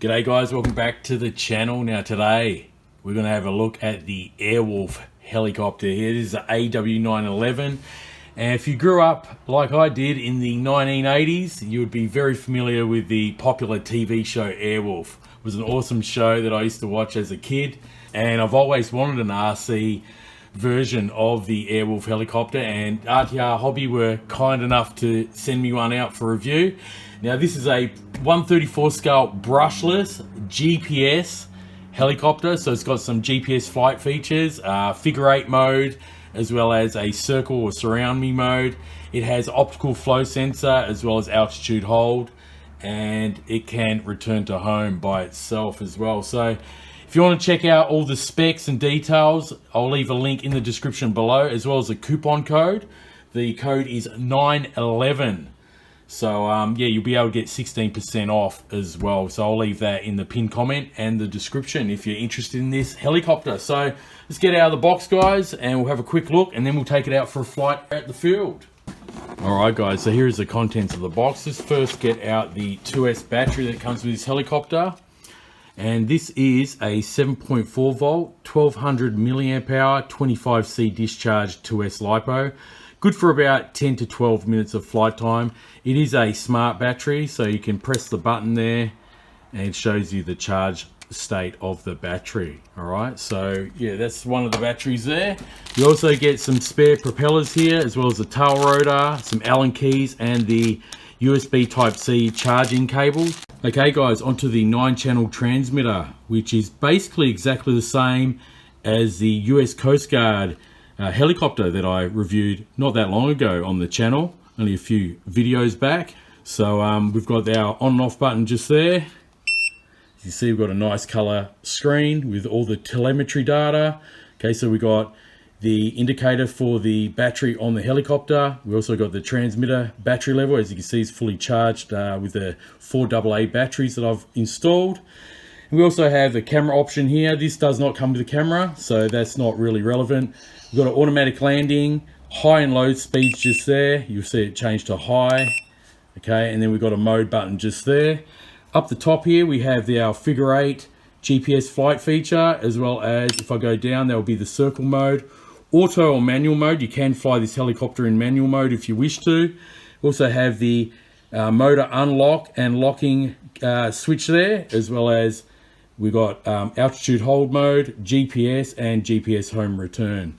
G'day guys, welcome back to the channel. Now today we're going to have a look at the Airwolf helicopter here. This is the AW-911, and if you grew up like I did in the 1980s, you would be very familiar with the popular TV show Airwolf. It was an awesome show that I used to watch as a kid, and I've always wanted an RC version of the Airwolf helicopter, and RTR Hobby were kind enough to send me one out for review. Now this is a 1/34 scale brushless GPS helicopter, so it's got some GPS flight features, figure 8 mode, as well as a circle or surround me mode. It has optical flow sensor as well as altitude hold, and it can return to home by itself as well. So if you want to check out all the specs and details, I'll leave a link in the description below, as well as a coupon code. The code is 911. So yeah, you'll be able to get 16% off as well. So I'll leave that in the pinned comment and the description if you're interested in this helicopter. So let's get out of the box, guys, and we'll have a quick look, and then we'll take it out for a flight at the field. Alright guys, so here's the contents of the box. Let's first get out the 2S battery that comes with this helicopter. And this is a 7.4 volt, 1200 milliamp hour, 25C discharge 2S LiPo. Good for about 10 to 12 minutes of flight time. It is a smart battery, so you can press the button there and it shows you the charge state of the battery. Alright, so yeah, that's one of the batteries there. You also get some spare propellers here, as well as the tail rotor, some Allen keys, and the USB Type-C charging cable. Okay guys, onto the 9-channel transmitter, which is basically exactly the same as the US Coast Guard helicopter that I reviewed not that long ago on the channel, only a few videos back. So we've got our on and off button just there. As you see, we've got a nice color screen with all the telemetry data. Okay, so we got the indicator for the battery on the helicopter. We also got the transmitter battery level. As you can see, it's fully charged with the 4 AA batteries that I've installed. And we also have the camera option here. This does not come with a camera, so that's not really relevant. We've got an automatic landing, high and low speeds just there. You'll see it change to high. Okay, and then we've got a mode button just there. Up the top here, we have our figure 8 GPS flight feature, as well as, if I go down, there will be the circle mode. Auto or manual mode, you can fly this helicopter in manual mode if you wish to. Also have the motor unlock and locking switch there, as well as we got altitude hold mode, GPS, and GPS home return.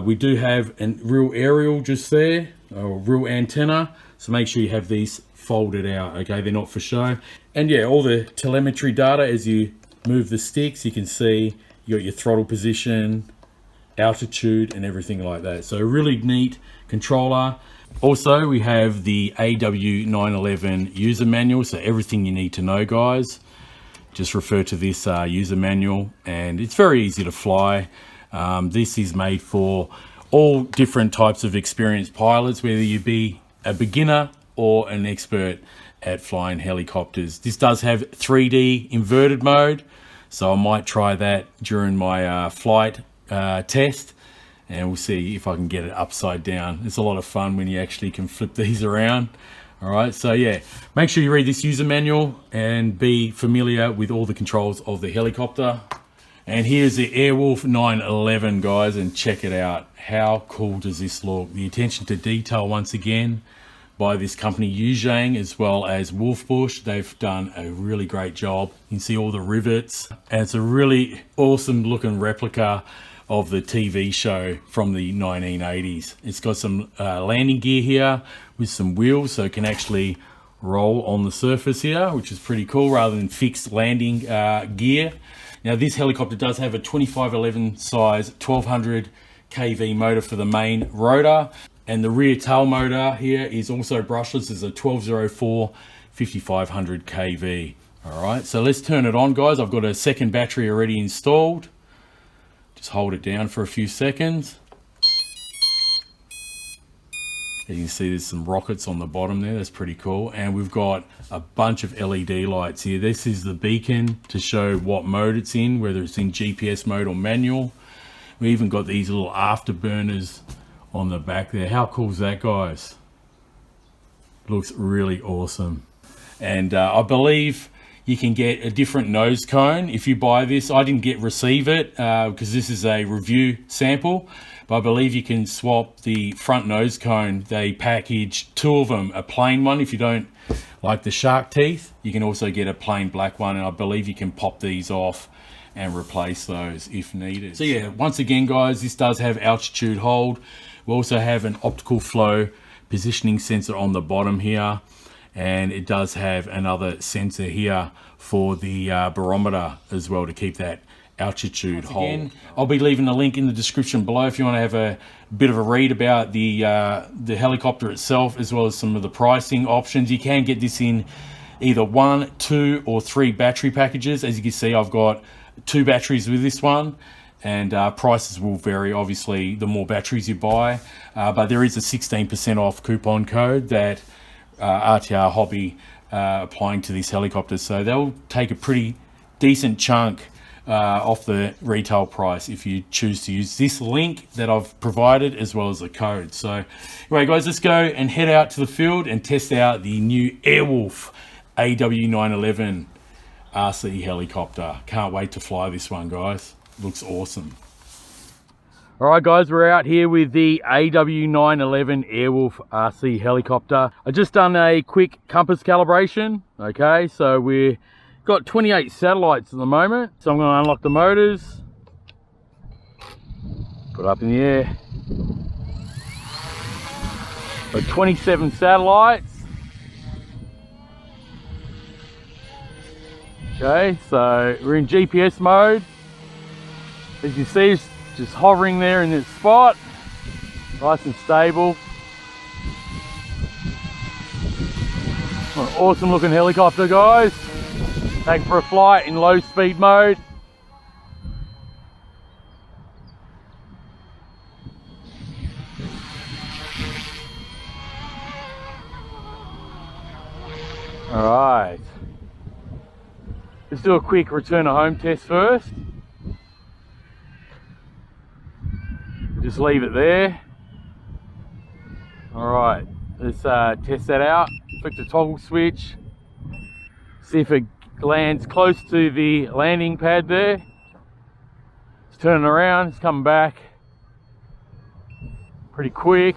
We do have a real aerial just there, or real antenna, so make sure you have these folded out. Okay, they're not for show. And yeah, all the telemetry data, as you move the sticks, you can see you got your throttle position, altitude, and everything like that. So a really neat controller. Also, we have the AW-911 user manual, so everything you need to know, guys. Just refer to this user manual, and it's very easy to fly. This is made for all different types of experienced pilots, whether you be a beginner or an expert at flying helicopters. This does have 3D inverted mode, so I might try that during my flight test, and we'll see if I can get it upside down. It's a lot of fun when you actually can flip these around. All right, so yeah, make sure you read this user manual and be familiar with all the controls of the helicopter. And here's the Airwolf 911, guys, and check it out. How cool does this look? The attention to detail, once again, by this company XIANG, as well as WOLFBUSH. They've done a really great job. You can see all the rivets, and it's a really awesome looking replica of the TV show from the 1980s. It's got some landing gear here with some wheels, so it can actually roll on the surface here, which is pretty cool, rather than fixed landing gear. Now this helicopter does have a 2511 size 1200 kV motor for the main rotor, and the rear tail motor here is also brushless. It's a 1204 5500 kV. All right, so let's turn it on, guys. I've got a second battery already installed. Just hold it down for a few seconds. As you can see, there's some rockets on the bottom there. That's pretty cool. And we've got a bunch of LED lights here. This is the beacon to show what mode it's in, whether it's in GPS mode or manual. We even got these little afterburners on the back there. How cool is that, guys? Looks really awesome. And I believe you can get a different nose cone if you buy this. I didn't receive it because this is a review sample, but I believe you can swap the front nose cone. They package 2 of them, a plain one if you don't like the shark teeth. You can also get a plain black one, and I believe you can pop these off and replace those if needed. So yeah, once again guys, this does have altitude hold. We also have an optical flow positioning sensor on the bottom here, and it does have another sensor here for the barometer as well to keep that altitude hold. Again, I'll be leaving a link in the description below if you want to have a bit of a read about the helicopter itself, as well as some of the pricing options. You can get this in either 1, 2 or 3 battery packages. As you can see, I've got 2 batteries with this one, and prices will vary obviously the more batteries you buy, but there is a 16% off coupon code that RTR Hobby applying to this helicopter, so they'll take a pretty decent chunk off the retail price if you choose to use this link that I've provided as well as the code. So anyway guys, let's go and head out to the field and test out the new Airwolf AW-911 RC helicopter. Can't wait to fly this one, guys. Looks awesome. All right guys, we're out here with the AW-911 Airwolf RC helicopter. I just done a quick compass calibration. Okay, so we've got 28 satellites at the moment. So I'm going to unlock the motors, put it up in the air. So 27 satellites. Okay, so we're in GPS mode. As you see, it's just hovering there in this spot, nice and stable. What an awesome looking helicopter, guys. Take for a flight in low speed mode. All right. Let's do a quick return to home test first. Just leave it there. All right, let's test that out. Flick the toggle switch. See if it lands close to the landing pad there. It's turning around, it's coming back. Pretty quick.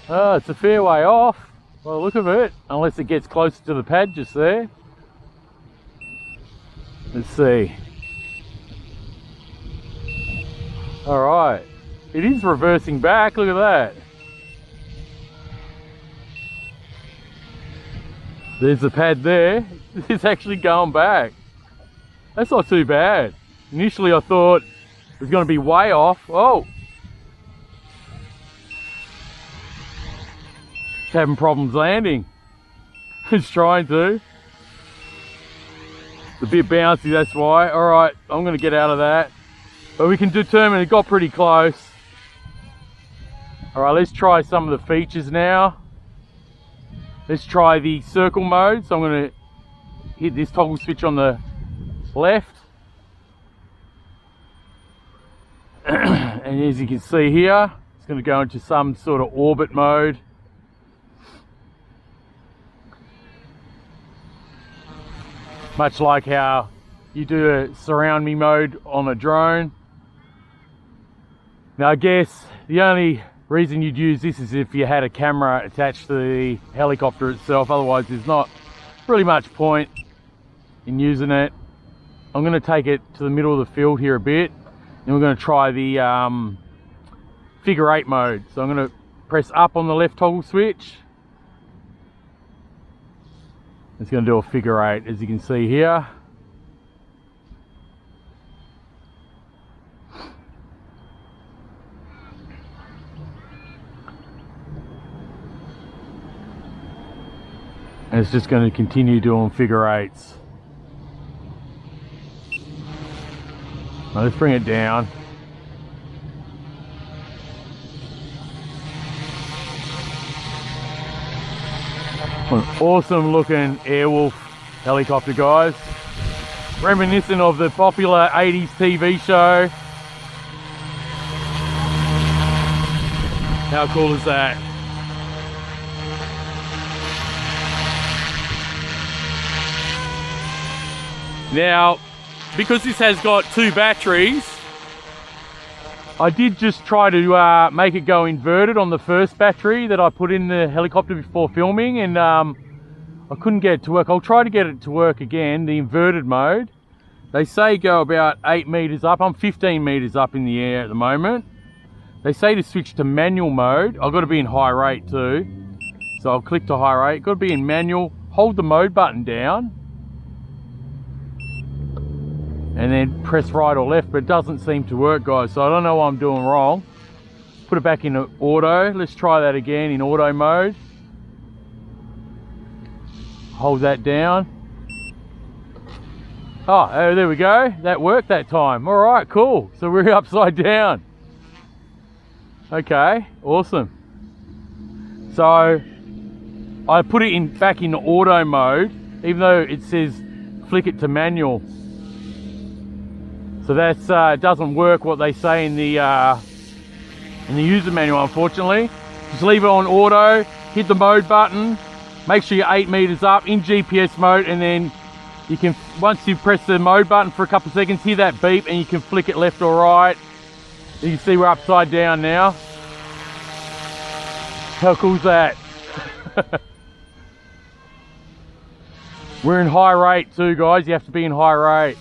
Oh, it's a fair way off. Well, look of it, unless it gets closer to the pad just there. Let's see. All right, it is reversing back, look at that. There's the pad there. It's actually going back. That's not too bad. Initially I thought it was going to be way off. Oh! It's having problems landing. It's trying to. It's a bit bouncy, that's why. Alright, I'm going to get out of that. But we can determine it got pretty close. Alright, let's try some of the features now. Let's try the circle mode. So I'm going to hit this toggle switch on the left. And as you can see here, it's going to go into some sort of orbit mode. Much like how you do a surround me mode on a drone. Now I guess the only reason you'd use this is if you had a camera attached to the helicopter itself. Otherwise there's not really much point in using it. I'm going to take it to the middle of the field here a bit, and we're going to try the figure 8 mode. So I'm going to press up on the left toggle switch. It's going to do a figure 8, as you can see here. And it's just going to continue doing figure 8s. Now let's bring it down. An awesome looking Airwolf helicopter, guys. Reminiscent of the popular 80s TV show. How cool is that? Now, because this has got 2 batteries, I did just try to make it go inverted on the first battery that I put in the helicopter before filming, and I couldn't get it to work. I'll try to get it to work again, the inverted mode. They say go about 8 meters up. I'm 15 meters up in the air at the moment. They say to switch to manual mode. I've got to be in high rate too. So I'll click to high rate. Got to be in manual. Hold the mode button down. And then press right or left, but it doesn't seem to work, guys. So I don't know what I'm doing wrong. Put it back into auto. Let's try that again in auto mode. Hold that down. Oh, there we go. That worked that time. All right, cool. So we're upside down. Okay, awesome. So I put it back in auto mode, even though it says flick it to manual. So that's it doesn't work what they say in the user manual, unfortunately. Just leave it on auto, hit the mode button, make sure you're 8 meters up in GPS mode, and then you can, once you press the mode button for a couple of seconds, hear that beep and you can flick it left or right. You can see we're upside down now. How cool is that? We're in high rate too, guys. You have to be in high rate.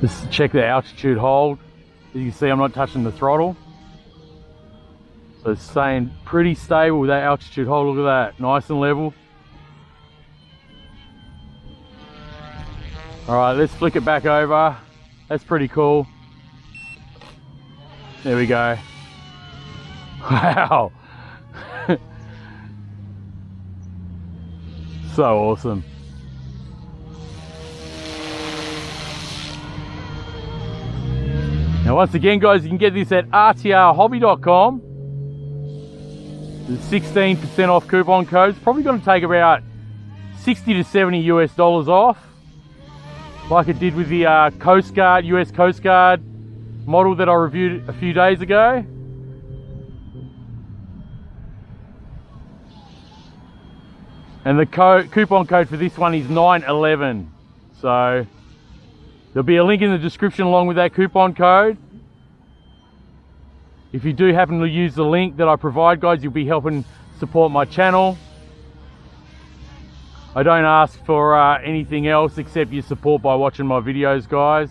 Just check the altitude hold. As you can see, I'm not touching the throttle. So it's staying pretty stable with that altitude hold. Look at that, nice and level. All right, let's flick it back over. That's pretty cool. There we go. Wow. So awesome. Now once again, guys, you can get this at rtrhobby.com. There's 16% off coupon code. It's probably going to take about 60 to 70 US dollars off, like it did with the Coast Guard, US Coast Guard model that I reviewed a few days ago. And the coupon code for this one is 911. So there'll be a link in the description along with that coupon code. If you do happen to use the link that I provide, guys, you'll be helping support my channel. I don't ask for anything else except your support by watching my videos, guys.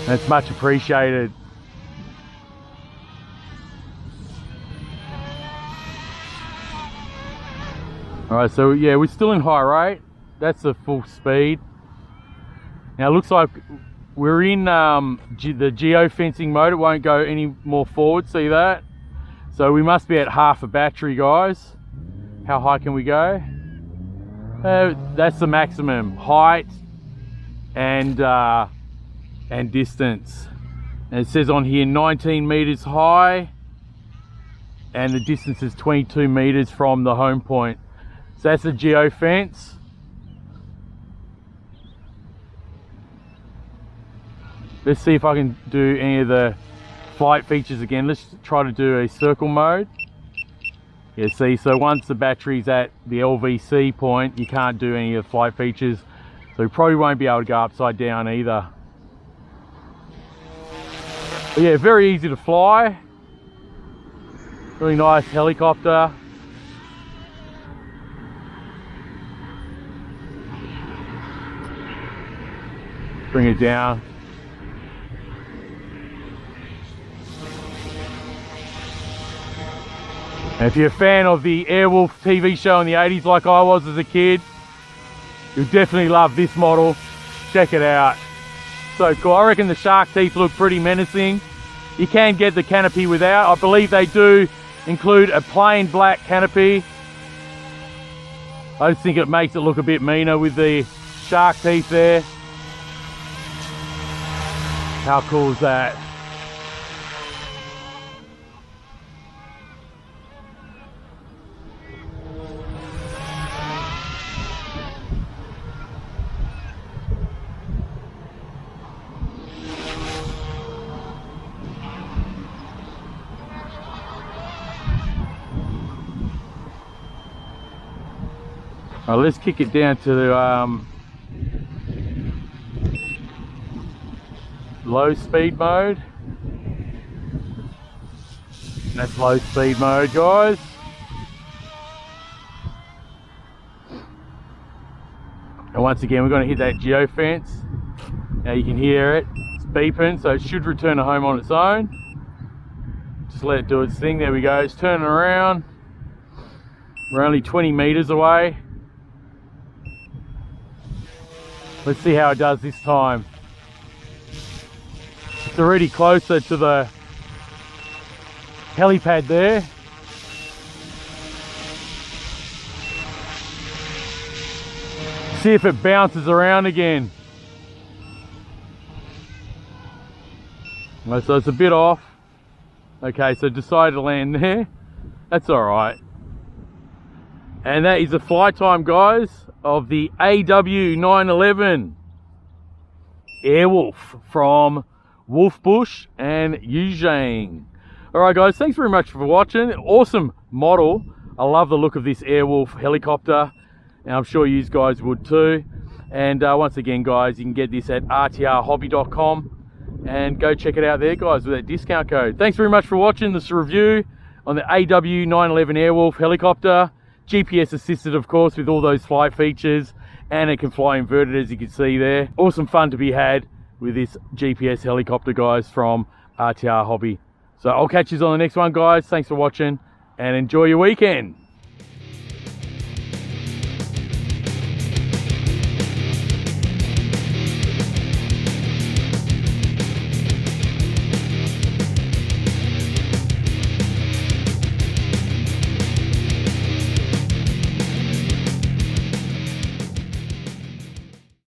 And it's much appreciated. Alright, so yeah, we're still in high rate. That's the full speed. Now it looks like we're in the geofencing mode. It won't go any more forward, see that? So we must be at half a battery, guys. How high can we go? That's the maximum height and distance. And it says on here 19 meters high, and the distance is 22 meters from the home point. So that's the geofence. Let's see if I can do any of the flight features again. Let's try to do a circle mode. Yeah, see, so once the battery's at the LVC point, you can't do any of the flight features. So you probably won't be able to go upside down either. But yeah, very easy to fly. Really nice helicopter. Bring it down. And if you're a fan of the Airwolf TV show in the 80s like I was as a kid, you'll definitely love this model. Check it out. So cool. I reckon the shark teeth look pretty menacing. You can get the canopy without. I believe they do include a plain black canopy. I just think it makes it look a bit meaner with the shark teeth there. How cool is that? All right, let's kick it down to the low speed mode. That's low speed mode, guys. And once again, we're going to hit that geofence. Now you can hear it. It's beeping, so it should return to home on its own. Just let it do its thing. There we go. It's turning around. We're only 20 meters away. Let's see how it does this time. It's already closer to the helipad there. See if it bounces around again. So it's a bit off. Okay, so decided to land there. That's all right. And that is the flight time, guys, of the AW-911 Airwolf from WOLFBUSH and XIANG. All right, guys, thanks very much for watching. Awesome model. I love the look of this Airwolf helicopter, and I'm sure you guys would too. And once again, guys, you can get this at rtrhobby.com and go check it out there, guys, with that discount code. Thanks very much for watching this review on the AW-911 Airwolf helicopter. GPS assisted, of course, with all those flight features, and it can fly inverted, as you can see there. Awesome fun to be had with this GPS helicopter, guys, from RTR Hobby. So I'll catch you on the next one, guys. Thanks for watching and enjoy your weekend.